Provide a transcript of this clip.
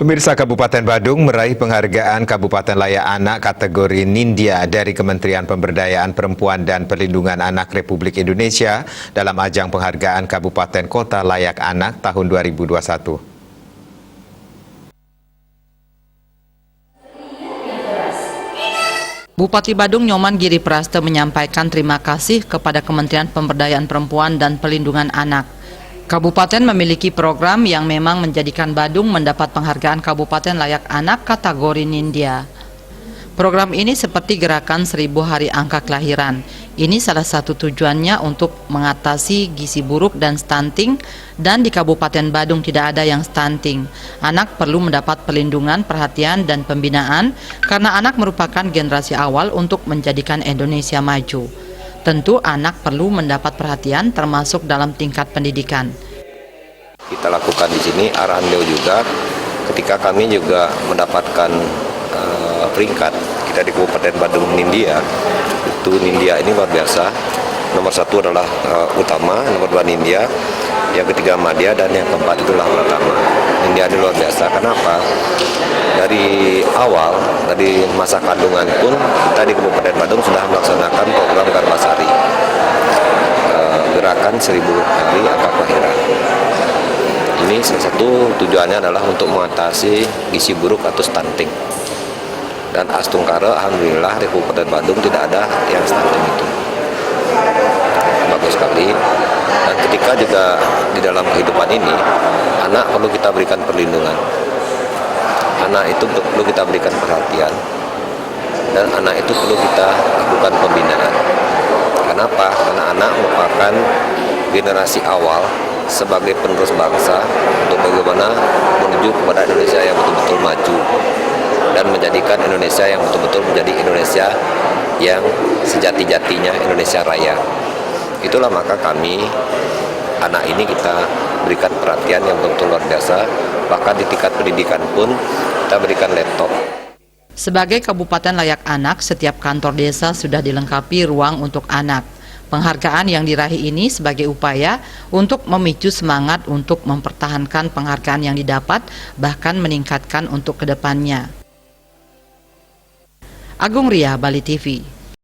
Pemirsa, Kabupaten Badung meraih penghargaan Kabupaten Layak Anak kategori Nindya dari Kementerian Pemberdayaan Perempuan dan Perlindungan Anak Republik Indonesia dalam ajang penghargaan Kabupaten Kota Layak Anak tahun 2021. Bupati Badung Nyoman Giri Praste menyampaikan terima kasih kepada Kementerian Pemberdayaan Perempuan dan Perlindungan Anak. Kabupaten memiliki program yang memang menjadikan Badung mendapat penghargaan Kabupaten Layak Anak kategori Nindya. Program ini seperti gerakan 1000 hari angka kelahiran. Ini salah satu tujuannya untuk mengatasi gizi buruk dan stunting, dan di Kabupaten Badung tidak ada yang stunting. Anak perlu mendapat perlindungan, perhatian, dan pembinaan karena anak merupakan generasi awal untuk menjadikan Indonesia maju. Tentu anak perlu mendapat perhatian termasuk dalam tingkat pendidikan. Kita lakukan di sini arahan beliau juga ketika kami juga mendapatkan peringkat kita di Kabupaten Badung Nindya. Itu Nindya ini luar biasa. Nomor 1 adalah utama, nomor 2 Nindya, yang ketiga Madya, dan yang keempat itulah Pratama. Nindya ini luar biasa. Kenapa? Dari awal, dari masa kandungan pun kita di Kabupaten Badung sudah melaksanakan program Garbasari, gerakan 1000 hari angka kelahiran. Ini salah satu tujuannya adalah untuk mengatasi gizi buruk atau stunting. Dan Astungkara, alhamdulillah di Kabupaten Badung tidak ada yang stunting itu. Bagus sekali. Dan ketika juga di dalam kehidupan ini, anak perlu kita berikan perlindungan. Anak itu perlu kita berikan perhatian, dan anak itu perlu kita lakukan pembinaan. Kenapa? Karena anak merupakan generasi awal sebagai penerus bangsa untuk bagaimana menuju kepada Indonesia yang betul-betul maju dan menjadikan Indonesia yang betul-betul menjadi Indonesia yang sejati-jatinya Indonesia Raya. Itulah maka kami, anak ini kita berikan perhatian yang betul-betul luar biasa. Bahkan di tingkat pendidikan pun kita berikan laptop. Sebagai Kabupaten Layak Anak, setiap kantor desa sudah dilengkapi ruang untuk anak. Penghargaan yang diraih ini sebagai upaya untuk memicu semangat untuk mempertahankan penghargaan yang didapat, bahkan meningkatkan untuk kedepannya. Agung Ria, Bali TV.